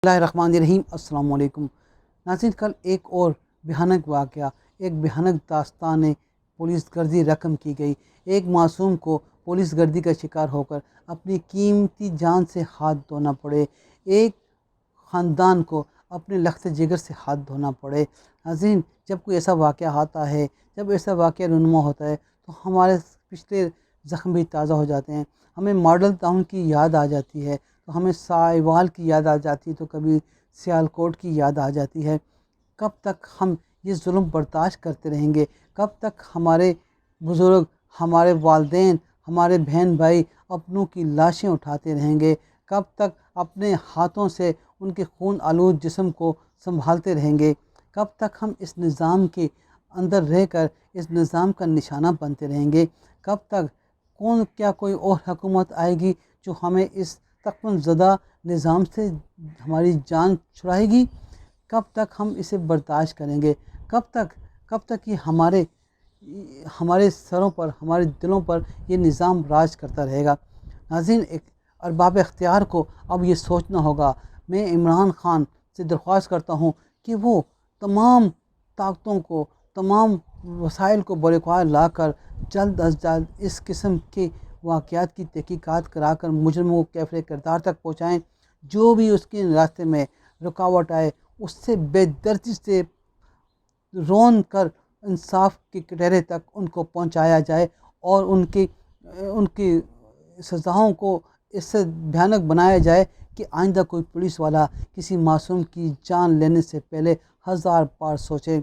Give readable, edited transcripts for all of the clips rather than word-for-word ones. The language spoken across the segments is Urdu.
اللہ الرحمن الرحیم۔ السلام علیکم ناظرین، کل ایک اور بھیانک واقعہ، ایک بھیانک داستان پولیس گردی رقم کی گئی۔ ایک معصوم کو پولیس گردی کا شکار ہو کر اپنی قیمتی جان سے ہاتھ دھونا پڑے، ایک خاندان کو اپنے لخت جگر سے ہاتھ دھونا پڑے۔ ناظرین، جب کوئی ایسا واقعہ آتا ہے، جب ایسا واقعہ رونما ہوتا ہے تو ہمارے پچھلے زخم بھی تازہ ہو جاتے ہیں، ہمیں ماڈل ٹاؤن کی یاد آ جاتی ہے، تو ہمیں سائیوال کی یاد آ جاتی ہے، تو کبھی سیالکوٹ کی یاد آ جاتی ہے۔ کب تک ہم یہ ظلم برداشت کرتے رہیں گے؟ کب تک ہمارے بزرگ، ہمارے والدین، ہمارے بہن بھائی اپنوں کی لاشیں اٹھاتے رہیں گے؟ کب تک اپنے ہاتھوں سے ان کے خون آلود جسم کو سنبھالتے رہیں گے؟ کب تک ہم اس نظام کے اندر رہ کر اس نظام کا نشانہ بنتے رہیں گے؟ کب تک کیا کوئی اور حکومت آئے گی جو ہمیں اس تقویٰ زدہ نظام سے ہماری جان چھڑائے گی؟ کب تک ہم اسے برداشت کریں گے؟ کب تک یہ ہمارے سروں پر، ہمارے دلوں پر یہ نظام راج کرتا رہے گا؟ ناظرین، ایک ارباب اختیار کو اب یہ سوچنا ہوگا۔ میں عمران خان سے درخواست کرتا ہوں کہ وہ تمام طاقتوں کو، تمام وسائل کو بروکار لا کر جلد از جلد اس قسم کے واقعات کی تحقیقات کرا کر مجرموں کو کیفر کردار تک پہنچائیں۔ جو بھی اس کے راستے میں رکاوٹ آئے اس سے بے دردی سے رون کر انصاف کے کٹہرے تک ان کو پہنچایا جائے، اور ان کی سزاؤں کو اس سے بھیانک بنایا جائے کہ آئندہ کوئی پولیس والا کسی معصوم کی جان لینے سے پہلے 1000 بار سوچے۔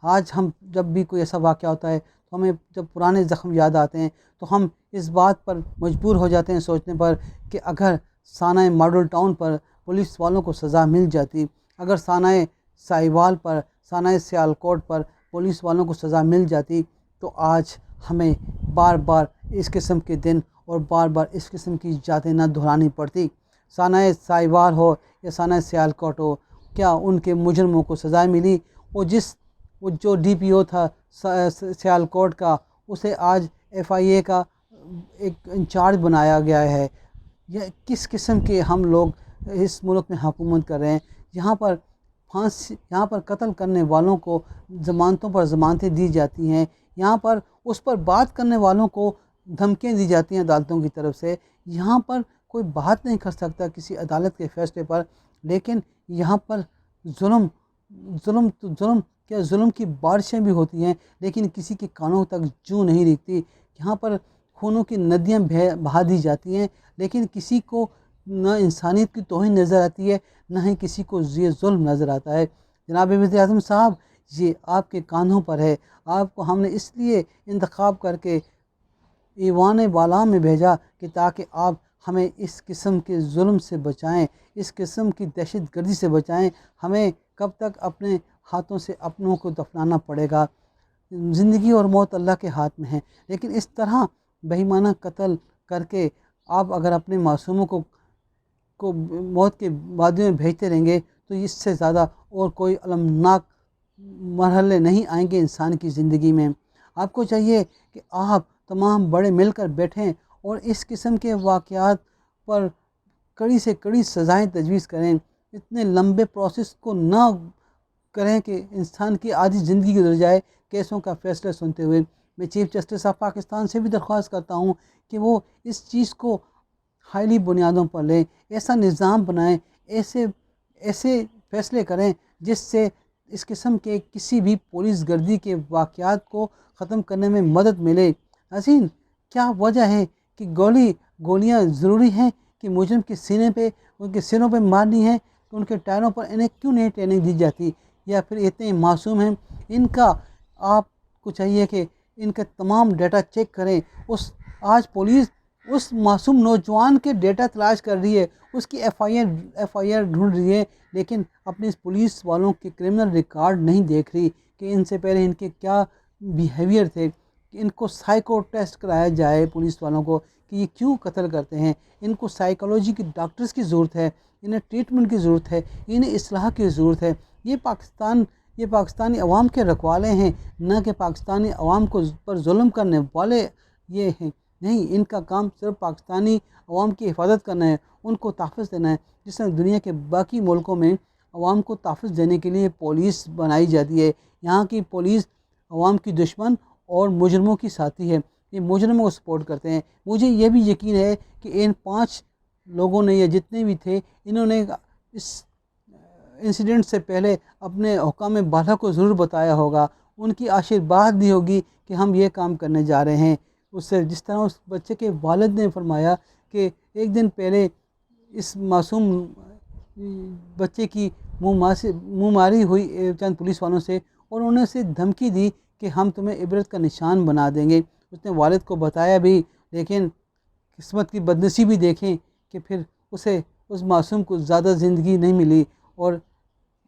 آج ہم جب بھی کوئی ایسا واقعہ ہوتا ہے تو ہمیں جب پرانے زخم یاد آتے ہیں تو ہم اس بات پر مجبور ہو جاتے ہیں سوچنے پر کہ اگر سانحہ ماڈل ٹاؤن پر پولیس والوں کو سزا مل جاتی، اگر سانحہ سائیوال پر، سانحہ سیالکوٹ پر پولیس والوں کو سزا مل جاتی، تو آج ہمیں بار بار اس قسم کے دن اور بار بار اس قسم کی یادیں نہ دہرانی پڑتی۔ سانحہ سائیوال ہو یا سانحہ سیالکوٹ ہو، کیا ان کے مجرموں کو سزا ملی؟ وہ جو ڈی پی او تھا سیالکوٹ کا، اسے آج FIA کا ایک انچارج بنایا گیا ہے۔ یہ کس قسم کے ہم لوگ اس ملک میں حکومت کر رہے ہیں؟ یہاں پر قتل کرنے والوں کو ضمانتوں پر ضمانتیں دی جاتی ہیں، یہاں پر اس پر بات کرنے والوں کو دھمکیاں دی جاتی ہیں عدالتوں کی طرف سے، یہاں پر کوئی بات نہیں کر سکتا کسی عدالت کے فیصلے پر، لیکن یہاں پر ظلم کی بارشیں بھی ہوتی ہیں، لیکن کسی کے کانوں تک جوں نہیں رکھتی۔ یہاں پر خونوں کی ندیاں بہا دی جاتی ہیں، لیکن کسی کو نہ انسانیت کی توہین نظر آتی ہے، نہ ہی کسی کو یہ ظلم نظر آتا ہے۔ جناب وزیر اعظم صاحب، یہ آپ کے کاندھوں پر ہے۔ آپ کو ہم نے اس لیے انتخاب کر کے ایوان بالا میں بھیجا کہ تاکہ آپ ہمیں اس قسم کے ظلم سے بچائیں، اس قسم کی دہشت گردی سے بچائیں۔ ہمیں کب تک اپنے ہاتھوں سے اپنوں کو دفنانا پڑے گا؟ زندگی اور موت اللہ کے ہاتھ میں ہے، لیکن اس طرح بے ایمانہ قتل کر کے آپ اگر اپنے معصوموں کو موت کے وادی میں بھیجتے رہیں گے تو اس سے زیادہ اور کوئی المناک مرحلے نہیں آئیں گے انسان کی زندگی میں۔ آپ کو چاہیے کہ آپ تمام بڑے مل کر بیٹھیں اور اس قسم کے واقعات پر کڑی سے کڑی سزائیں تجویز کریں۔ اتنے لمبے پروسیس کو نہ کریں کہ انسان کی آدھی زندگی گزر جائے کیسوں کا فیصلہ سنتے ہوئے۔ میں چیف جسٹس آف پاکستان سے بھی درخواست کرتا ہوں کہ وہ اس چیز کو حائلی بنیادوں پر لیں، ایسا نظام بنائیں، ایسے فیصلے کریں جس سے اس قسم کے کسی بھی پولیس گردی کے واقعات کو ختم کرنے میں مدد ملے۔ ناظرین، کیا وجہ ہے کہ گولیاں ضروری ہیں کہ مجرم کے سینے پہ، ان کے سروں پہ مارنی ہے، کہ ان کے ٹائروں پر انہیں کیوں نہیں ٹریننگ دی جاتی؟ یا پھر اتنے معصوم ہیں ان کا آپ کو چاہیے کہ ان کا تمام ڈیٹا چیک کریں۔ آج پولیس اس معصوم نوجوان کے ڈیٹا تلاش کر رہی ہے، اس کی FIR ڈھونڈ رہی ہے، لیکن اپنے اس پولیس والوں کے کرمنل ریکارڈ نہیں دیکھ رہی کہ ان سے پہلے ان کے کیا بیہیویئر تھے، کہ ان کو سائیکو ٹیسٹ کرایا جائے پولیس والوں کو کہ یہ کیوں قتل کرتے ہیں۔ ان کو سائیکالوجی کی ڈاکٹرز کی ضرورت ہے، انہیں ٹریٹمنٹ کی ضرورت ہے، انہیں اصلاح کی ضرورت ہے۔ یہ پاکستانی عوام کے رکھوالے ہیں، نہ کہ پاکستانی عوام پر ظلم کرنے والے یہ ہیں۔ نہیں، ان کا کام صرف پاکستانی عوام کی حفاظت کرنا ہے، ان کو تحفظ دینا ہے، جس طرح دنیا کے باقی ملکوں میں عوام کو تحفظ دینے کے لیے پولیس بنائی جاتی ہے۔ یہاں کی پولیس عوام کی دشمن اور مجرموں کی ساتھی ہے، یہ مجرموں کو سپورٹ کرتے ہیں۔ مجھے یہ بھی یقین ہے کہ ان 5 لوگوں نے یا جتنے بھی تھے، انہوں نے اس انسیڈنٹ سے پہلے اپنے حکام بالا کو ضرور بتایا ہوگا، ان کی آشرواد بھی ہوگی کہ ہم یہ کام کرنے جا رہے ہیں۔ اس سے جس طرح اس بچے کے والد نے فرمایا کہ ایک دن پہلے اس معصوم بچے کی منہ ماری ہوئی چند پولیس والوں سے، اور انہوں نے اسے دھمکی دی کہ ہم تمہیں عبرت کا نشان بنا دیں گے۔ اس نے والد کو بتایا بھی، لیکن قسمت کی بدنصیبی دیکھیں کہ پھر اسے اس معصوم کو زیادہ زندگی نہیں ملی، اور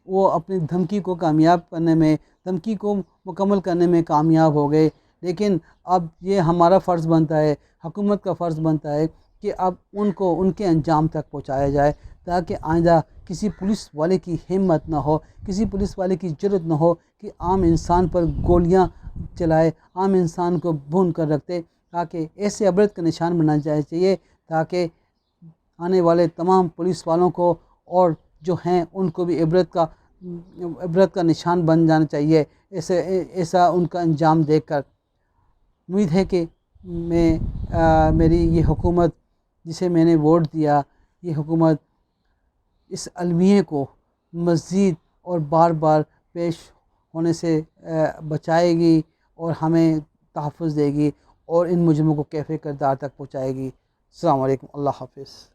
وہ اپنی دھمکی کو کامیاب کرنے میں، دھمکی کو مکمل کرنے میں کامیاب ہو گئے۔ لیکن اب یہ ہمارا فرض بنتا ہے، حکومت کا فرض بنتا ہے کہ اب ان کو ان کے انجام تک پہنچایا جائے، تاکہ آئندہ کسی پولیس والے کی ہمت نہ ہو، کسی پولیس والے کی جرأت نہ ہو کہ عام انسان پر گولیاں چلائے، عام انسان کو بھون کر رکھتے، تاکہ ایسے عبرت کا نشان بننا چاہیے، تاکہ آنے والے تمام پولیس والوں کو اور جو ہیں ان کو بھی عبرت کا نشان بن جانا چاہیے ایسا ان کا انجام دیکھ کر۔ امید ہے کہ میری یہ حکومت جسے میں نے ووٹ دیا، یہ حکومت اس المیہ کو مزید اور بار بار پیش ہونے سے بچائے گی، اور ہمیں تحفظ دے گی، اور ان مجرموں کو کیفے کردار تک پہنچائے گی۔ السلام علیکم، اللہ حافظ۔